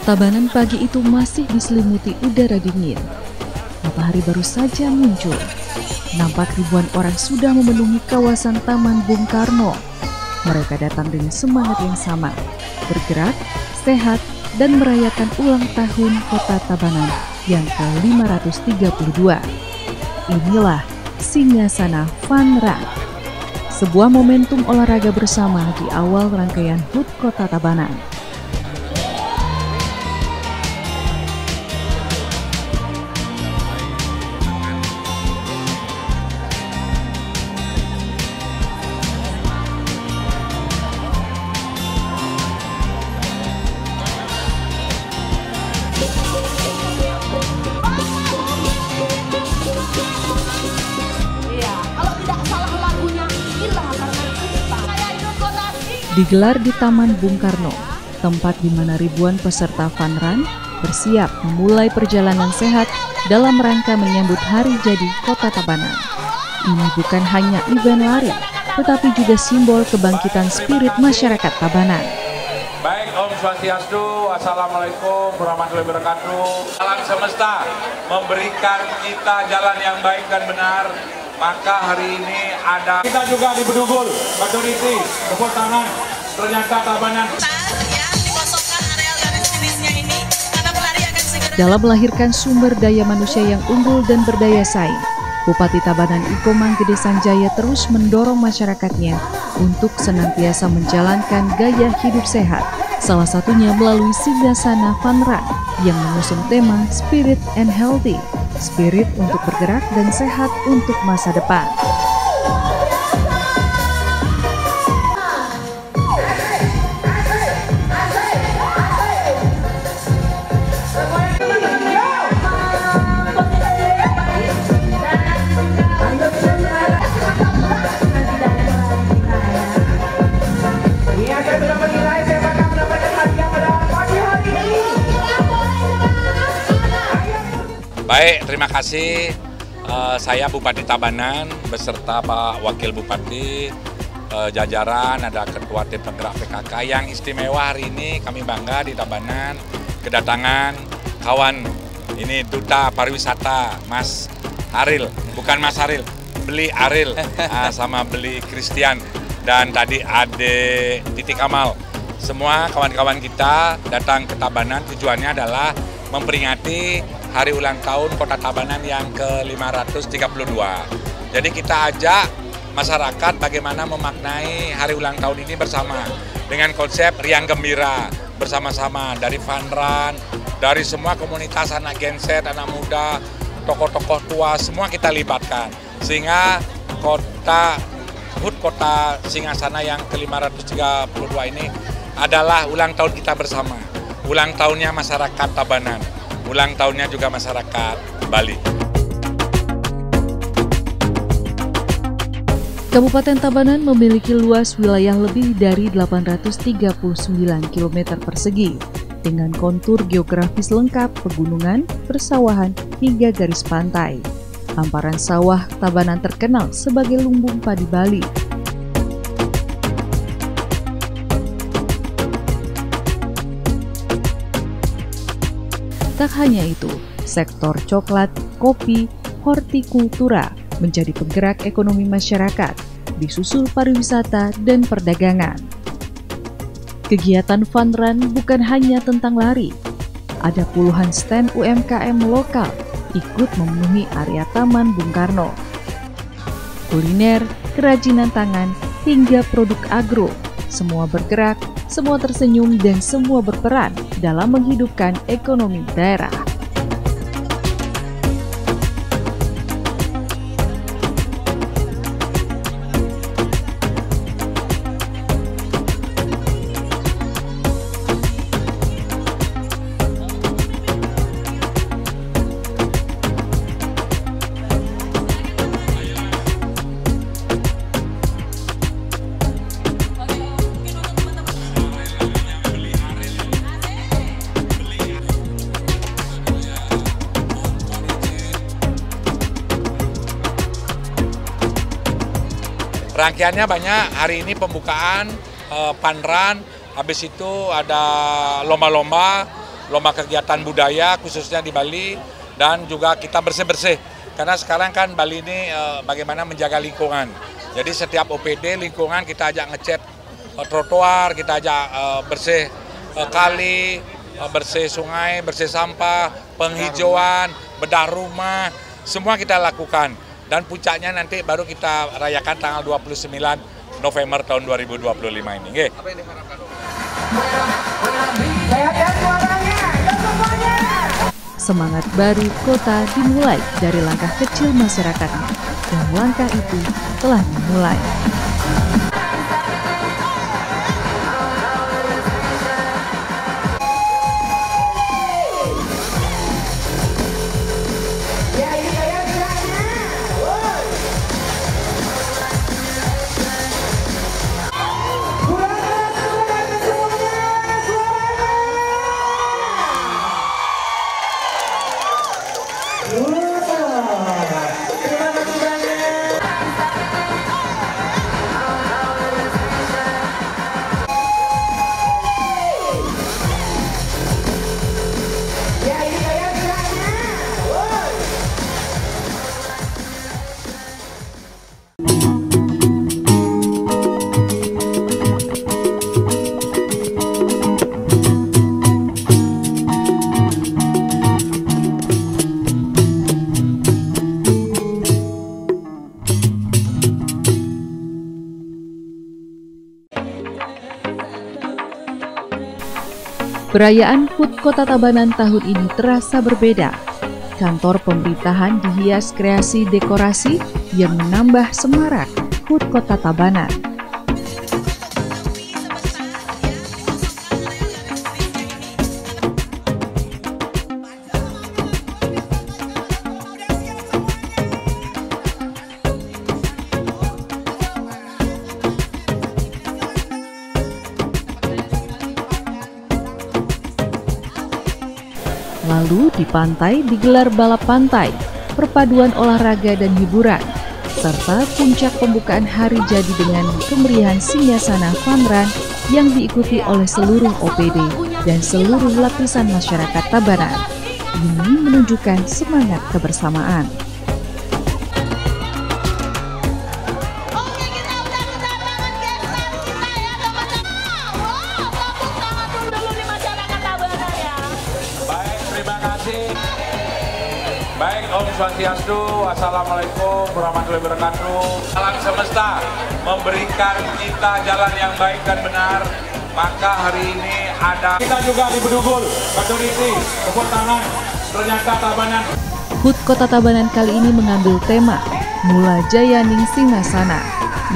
Tabanan pagi itu masih diselimuti udara dingin. Matahari baru saja muncul. Nampak ribuan orang sudah memenuhi kawasan Taman Bung Karno. Mereka datang dengan semangat yang sama, bergerak, sehat, dan merayakan ulang tahun Kota Tabanan yang ke-532. Inilah Singasana Fun Run, sebuah momentum olahraga bersama di awal rangkaian HUT Kota Tabanan. Digelar di Taman Bung Karno, tempat di mana ribuan peserta Fun Run bersiap memulai perjalanan sehat dalam rangka menyambut hari jadi Kota Tabanan. Ini bukan hanya event lari, tetapi juga simbol kebangkitan spirit masyarakat Tabanan. Baik, Om Swastiastu, Assalamualaikum warahmatullahi wabarakatuh. Alam semesta memberikan kita jalan yang baik dan benar. Maka hari ini ada kita juga di Bedugul, Maturity, tepuk tangan. Ternyata Tabanan yang dikosongkan areal garis finishnya ini karena pelari akan segera. Dalam melahirkan sumber daya manusia yang unggul dan berdaya saing, Bupati Tabanan Ikomang Gede Sanjaya terus mendorong masyarakatnya untuk senantiasa menjalankan gaya hidup sehat. Salah satunya melalui Singasana Fun Run yang mengusung tema Spirit and Healthy, spirit untuk bergerak dan sehat untuk masa depan. Baik, terima kasih. Saya Bupati Tabanan beserta Pak Wakil Bupati, jajaran, ada Ketua Tim Penggerak PKK yang istimewa hari ini. Kami bangga di Tabanan kedatangan kawan ini Duta Pariwisata Mas Aril, bukan Mas Aril, Beli Aril sama Beli Christian dan tadi Ade Titik Amal. Semua kawan-kawan kita datang ke Tabanan tujuannya adalah memperingati hari ulang tahun Kota Tabanan yang ke-532. Jadi kita ajak masyarakat bagaimana memaknai hari ulang tahun ini bersama dengan konsep riang gembira bersama-sama dari Fun Run, dari semua komunitas anak Gen Z, anak muda, tokoh-tokoh tua, semua kita libatkan. Sehingga HUT Kota Singasana yang ke-532 ini adalah ulang tahun kita bersama. Ulang tahunnya masyarakat Tabanan. Ulang tahunnya juga masyarakat Bali. Kabupaten Tabanan memiliki luas wilayah lebih dari 839 km persegi dengan kontur geografis lengkap pegunungan, persawahan, hingga garis pantai. Hamparan sawah Tabanan terkenal sebagai lumbung padi Bali. Tak hanya itu, sektor coklat, kopi, hortikultura menjadi penggerak ekonomi masyarakat, disusul pariwisata dan perdagangan. Kegiatan Fun Run bukan hanya tentang lari. Ada puluhan stand UMKM lokal ikut memenuhi area Taman Bung Karno. Kuliner, kerajinan tangan, hingga produk agro, semua bergerak, semua tersenyum, dan semua berperan dalam menghidupkan ekonomi daerah. Rangkaiannya banyak, hari ini pembukaan Fun Run, habis itu ada lomba-lomba, lomba kegiatan budaya khususnya di Bali, dan juga kita bersih-bersih. Karena sekarang kan Bali ini bagaimana menjaga lingkungan. Jadi setiap OPD lingkungan kita ajak ngecat trotoar, kita ajak bersih kali, bersih sungai, bersih sampah, penghijauan, bedah rumah, semua kita lakukan. Dan puncaknya nanti baru kita rayakan tanggal 29 November tahun 2025 ini. Oke. Apa yang diharapkan? Semangat baru kota dimulai dari langkah kecil masyarakatnya, dan langkah itu telah dimulai. Perayaan HUT Kota Tabanan tahun ini terasa berbeda. Kantor pemerintahan dihias kreasi dekorasi yang menambah semarak HUT Kota Tabanan. Lalu di pantai digelar balap pantai, perpaduan olahraga dan hiburan, serta puncak pembukaan hari jadi dengan kemeriahan Singgasana Fun Run yang diikuti oleh seluruh OPD dan seluruh lapisan masyarakat Tabanan. Ini menunjukkan semangat kebersamaan. Baik, Om Swastiastu, Assalamualaikum warahmatullahi wabarakatuh. Alam semesta memberikan kita jalan yang baik dan benar, maka hari ini ada kita juga di Bedugul, Kadurisi, tepuk tangan, ternyata Tabanan. HUT Kota Tabanan kali ini mengambil tema Mula Jayaning Singgasana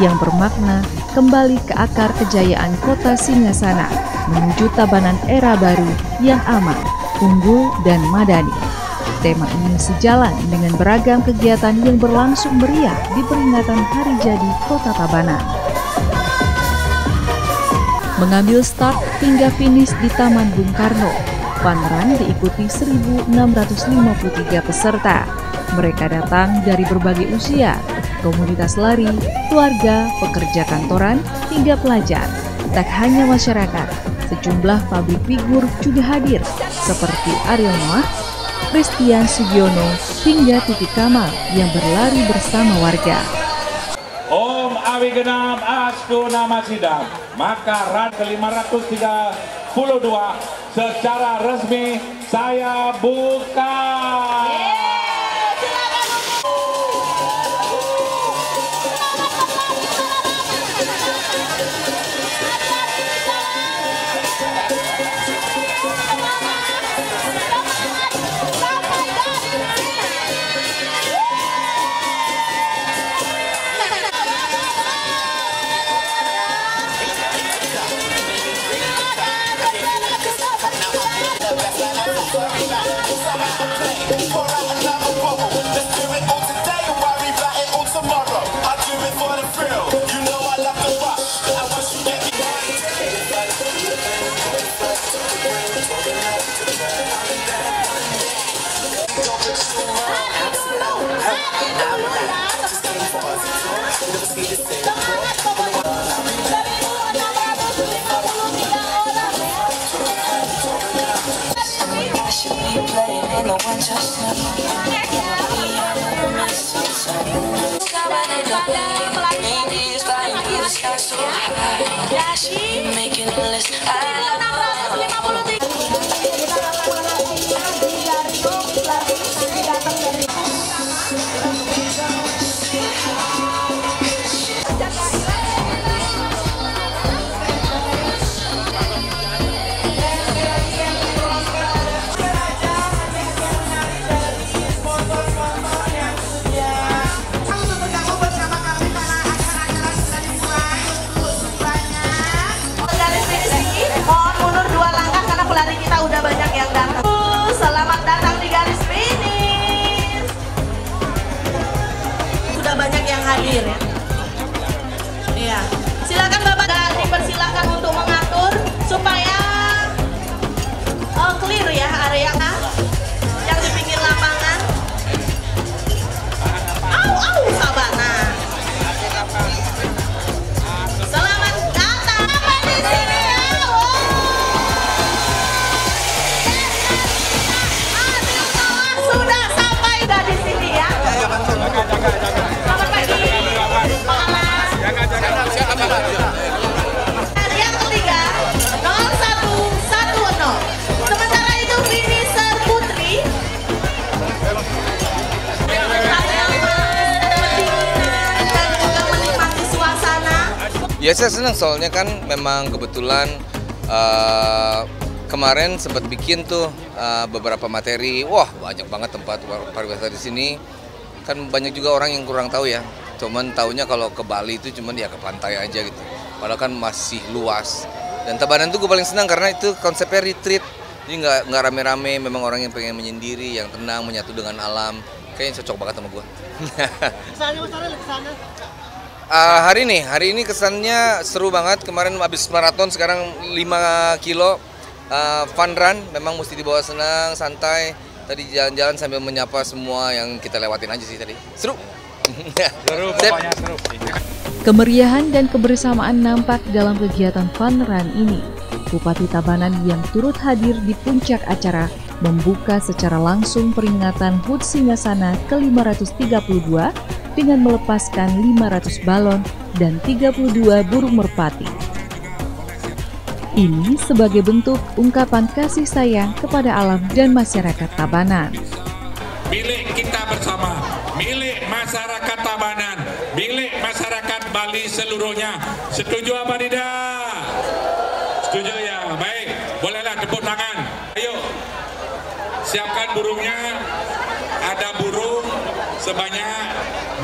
yang bermakna kembali ke akar kejayaan kota Singgasana menuju Tabanan era baru yang aman, unggul, dan madani. Tema ini sejalan dengan beragam kegiatan yang berlangsung meriah di peringatan Hari Jadi Kota Tabanan. Mengambil start hingga finish di Taman Bung Karno, Fun Run diikuti 1.653 peserta. Mereka datang dari berbagai usia, komunitas lari, keluarga, pekerja kantoran, hingga pelajar. Tak hanya masyarakat, sejumlah publik figur juga hadir, seperti Ariel Noah, Christian Sugiono, hingga Titi Kamal yang berlari bersama warga. Om Awigenam Astu Nama Sidam, maka run ke-532 secara resmi saya buka. Mohon mundur 2 langkah karena pelari kita udah banyak yang datang. Selamat datang di garis finish. Sudah banyak yang hadir ya. Iya. Silakan Bapak dan dipersilakan untuk mengatur supaya clear ya area yang di pinggir lapangan. Sabana. Selamat datang di sini ya. Sudah sampai di sini ya. Selamat pagi. Yang ketiga 0110. Sementara itu finisher putri. Dan juga menikmati suasana. Ya saya senang soalnya kan memang kebetulan kemarin sempat bikin tuh beberapa materi. Wah banyak banget tempat pariwisata di sini. Kan banyak juga orang yang kurang tahu ya. Cuman taunya kalau ke Bali itu cuman ya ke pantai aja gitu. Padahal kan masih luas. Dan Tabanan tuh gue paling senang karena itu konsepnya retreat. Jadi nggak rame-rame. Memang orang yang pengen menyendiri, yang tenang, menyatu dengan alam. Kayaknya cocok banget sama gue. Hari ini kesannya seru banget. Kemarin habis maraton, sekarang 5 kilo fun run. Memang mesti dibawa senang, santai. Tadi jalan-jalan sambil menyapa semua yang kita lewatin aja sih tadi. Seru. Seru, pokoknya seru. Kemeriahan dan kebersamaan nampak dalam kegiatan fun run ini. Bupati Tabanan yang turut hadir di puncak acara membuka secara langsung peringatan HUT Singasana ke-532 dengan melepaskan 500 balon dan 32 burung merpati. Ini sebagai bentuk ungkapan kasih sayang kepada alam dan masyarakat Tabanan. Milik kita bersama, milik masyarakat Tabanan, milik masyarakat Bali seluruhnya. Setuju apa tidak? Setuju ya, baik. Bolehlah tepuk tangan. Ayo, siapkan burungnya. Ada burung sebanyak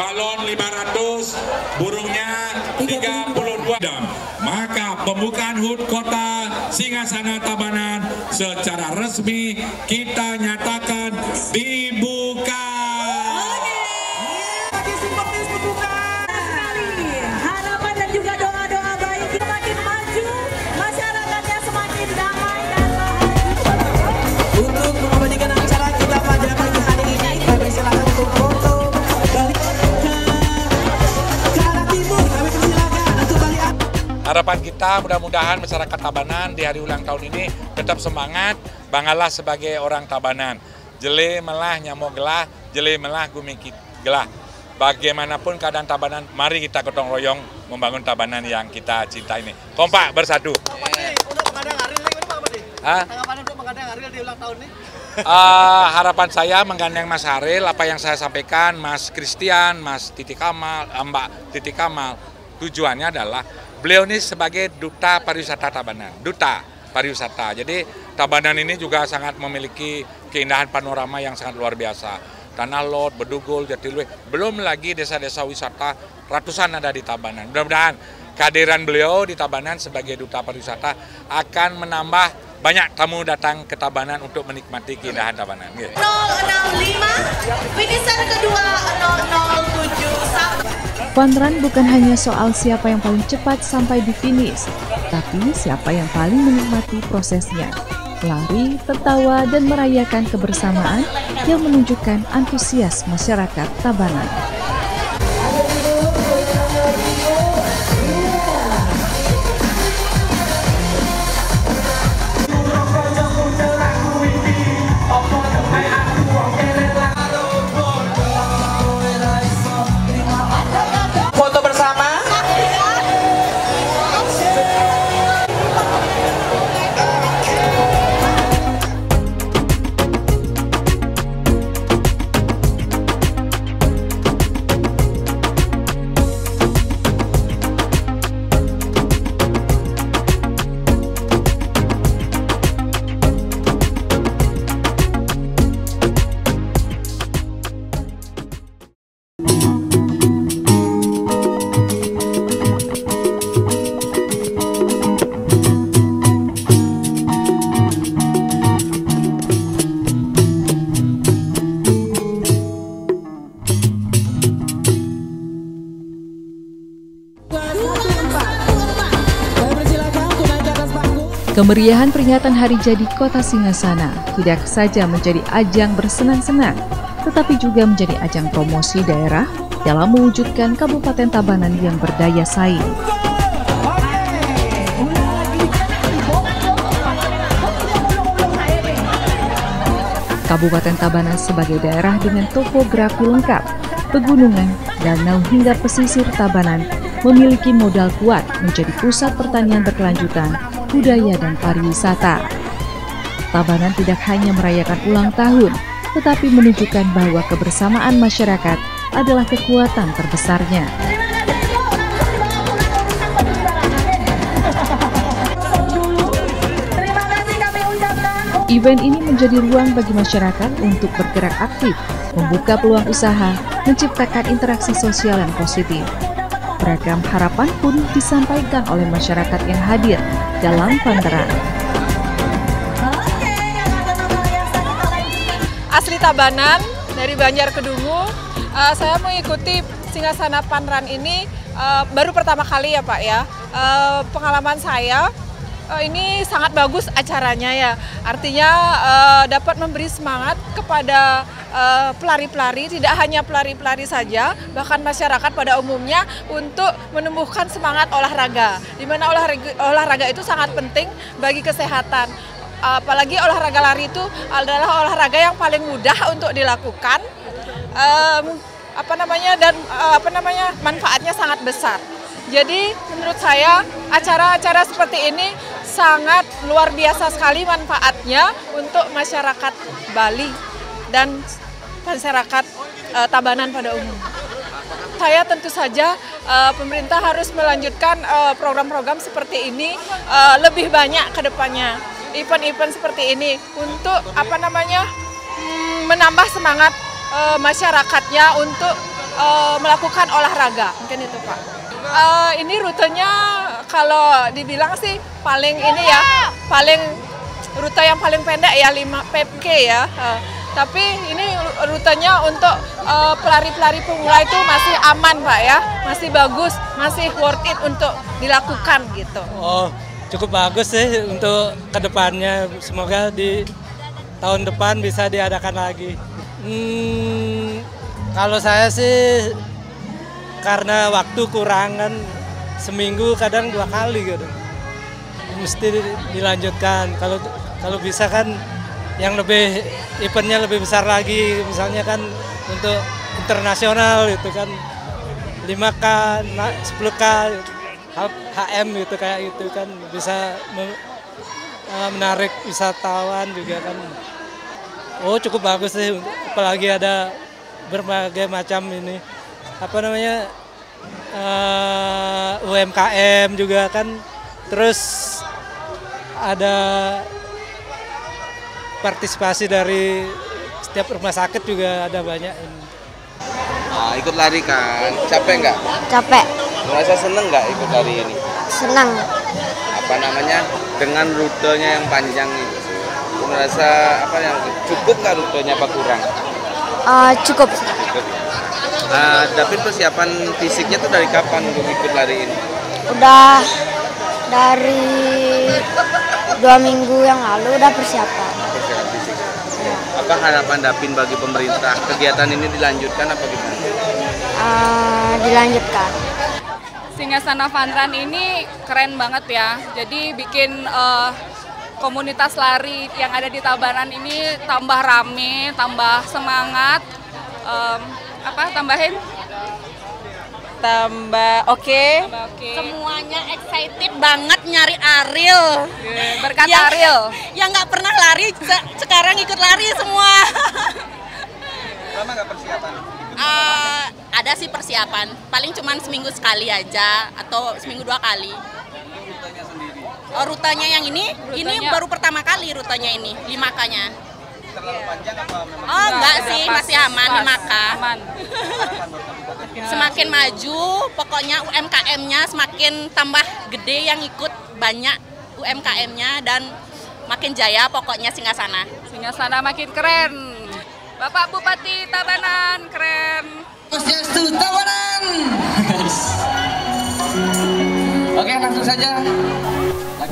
balon 500, burungnya 32. Maka pembukaan HUT Kota Singasana Tabanan secara resmi kita nyatakan dibuka. Harapan dan juga doa-doa baik semakin maju, masyarakatnya semakin damai dan bahagia. Untuk mengabadikan acara kita pada pagi hari ini, kami silakan untuk foto balik ke arah timur. Kami persilakan untuk balik. Harapan kita mudah-mudahan masyarakat Tabanan di hari ulang tahun ini tetap semangat, banggalah sebagai orang Tabanan. Jele melah nyamo gelah, jele melah gumikit gelah. Bagaimanapun keadaan Tabanan, mari kita gotong royong membangun Tabanan yang kita cinta ini. Kompak bersatu. Untuk mengadang Ariel ini apa nih? Tanggapan untuk mengadang Ariel di ulang tahun ini? Harapan saya menggandeng Mas Haril, apa yang saya sampaikan, Mas Christian, Mas Titi Kamal, Mbak Titi Kamal, tujuannya adalah beliau ini sebagai duta pariwisata Tabanan, duta pariwisata. Jadi Tabanan ini juga sangat memiliki keindahan panorama yang sangat luar biasa. Tanah Lot, Bedugul, Jatiluwe, belum lagi desa-desa wisata ratusan ada di Tabanan. Mudah-mudahan kehadiran beliau di Tabanan sebagai duta pariwisata akan menambah banyak tamu datang ke Tabanan untuk menikmati keindahan Tabanan. 065, finisher kedua 0071. Fun run bukan hanya soal siapa yang paling cepat sampai di finish, tapi siapa yang paling menikmati prosesnya. Lari, tertawa, dan merayakan kebersamaan yang menunjukkan antusias masyarakat Tabanan. Kemeriahan peringatan Hari Jadi Kota Singasana tidak saja menjadi ajang bersenang-senang, tetapi juga menjadi ajang promosi daerah dalam mewujudkan Kabupaten Tabanan yang berdaya saing. Kabupaten Tabanan sebagai daerah dengan topografi lengkap, pegunungan, danau hingga pesisir Tabanan memiliki modal kuat menjadi pusat pertanian berkelanjutan, budaya dan pariwisata. Tabanan tidak hanya merayakan ulang tahun, tetapi menunjukkan bahwa kebersamaan masyarakat adalah kekuatan terbesarnya. Event ini menjadi ruang bagi masyarakat untuk bergerak aktif, membuka peluang usaha, menciptakan interaksi sosial yang positif. Beragam harapan pun disampaikan oleh masyarakat yang hadir dalam pameran. Asli Tabanan, dari Banjarkedungu, saya mengikuti Singasana Pameran ini baru pertama kali ya Pak ya. Pengalaman saya, ini sangat bagus acaranya ya, artinya dapat memberi semangat kepada pelari-pelari, tidak hanya pelari-pelari saja, bahkan masyarakat pada umumnya untuk menumbuhkan semangat olahraga, di mana olahraga itu sangat penting bagi kesehatan. Apalagi olahraga lari itu adalah olahraga yang paling mudah untuk dilakukan, manfaatnya sangat besar. Jadi menurut saya acara-acara seperti ini sangat luar biasa sekali manfaatnya untuk masyarakat Bali dan masyarakat Tabanan pada umum. Saya tentu saja pemerintah harus melanjutkan program-program seperti ini lebih banyak ke depannya. Event-event seperti ini untuk menambah semangat masyarakatnya untuk melakukan olahraga. Mungkin itu Pak. Ini rutenya kalau dibilang sih paling rute yang paling pendek ya 5 PK ya. Tapi ini rutenya untuk pelari-pelari pemula itu masih aman Pak ya, masih bagus, masih worth it untuk dilakukan gitu. Oh, cukup bagus sih untuk kedepannya. Semoga di tahun depan bisa diadakan lagi. Kalau saya sih karena waktu kurang kan, seminggu kadang 2 kali gitu. Mesti dilanjutkan. Kalau bisa kan yang lebih eventnya lebih besar lagi, misalnya kan untuk internasional itu kan 5K, 10K, HM gitu kayak gitu kan bisa menarik wisatawan juga kan. Oh cukup bagus sih, apalagi ada berbagai macam ini UMKM juga kan, terus ada partisipasi dari setiap rumah sakit juga ada banyak. Ikut lari kan, capek nggak? Capek. Merasa seneng nggak ikut lari ini? Senang. Dengan rutenya yang panjang itu, merasa cukup nggak rutenya apa kurang? Cukup. Tapi persiapan fisiknya tuh dari kapan untuk ikut lari ini? Udah dari 2 minggu yang lalu udah persiapan. Persiapan fisik. Ya. Apa harapan Dapin bagi pemerintah? Kegiatan ini dilanjutkan apa gimana? Dilanjutkan. Singasana Pameran ini keren banget ya. Jadi bikin komunitas lari yang ada di Tabanan ini tambah rame, tambah semangat. Tambah oke. Semuanya excited banget nyari Ariel. Berkat Ariel. Yang nggak pernah lari sekarang ikut lari semua. Lama nggak persiapan? Ada sih persiapan. Paling cuman seminggu sekali aja atau seminggu 2 kali. Rutenya sendiri? Rutenya yang ini baru pertama kali rutenya ini 5K-nya. Terlalu panjang apa memang? Oh enggak sih, masih aman 5K. Aman. Semakin maju, pokoknya UMKM-nya semakin tambah gede yang ikut, banyak UMKM-nya dan makin jaya pokoknya Singasana. Singasana makin keren. Bapak Bupati Tabanan keren. Swastiastu Tabanan. Oke, langsung saja.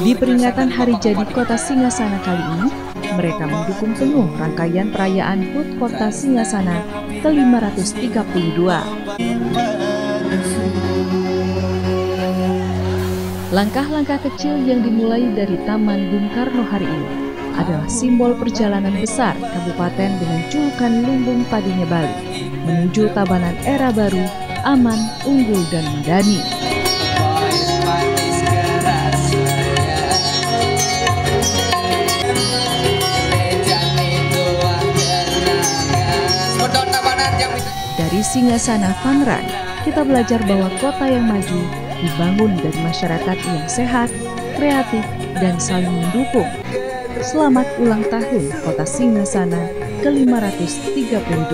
Di peringatan Hari Jadi Kota Singasana kali ini, mereka mendukung penuh rangkaian perayaan HUT Kota Singasana ke-532. Langkah-langkah kecil yang dimulai dari Taman Bung Karno hari ini adalah simbol perjalanan besar kabupaten dengan julukan Lumbung Padinya Bali menuju Tabanan era baru, aman, unggul, dan madani. Dari Singasana Fun Run, kita belajar bahwa kota yang maju dibangun dari masyarakat yang sehat, kreatif, dan saling mendukung. Selamat ulang tahun Kota Singasana ke-532.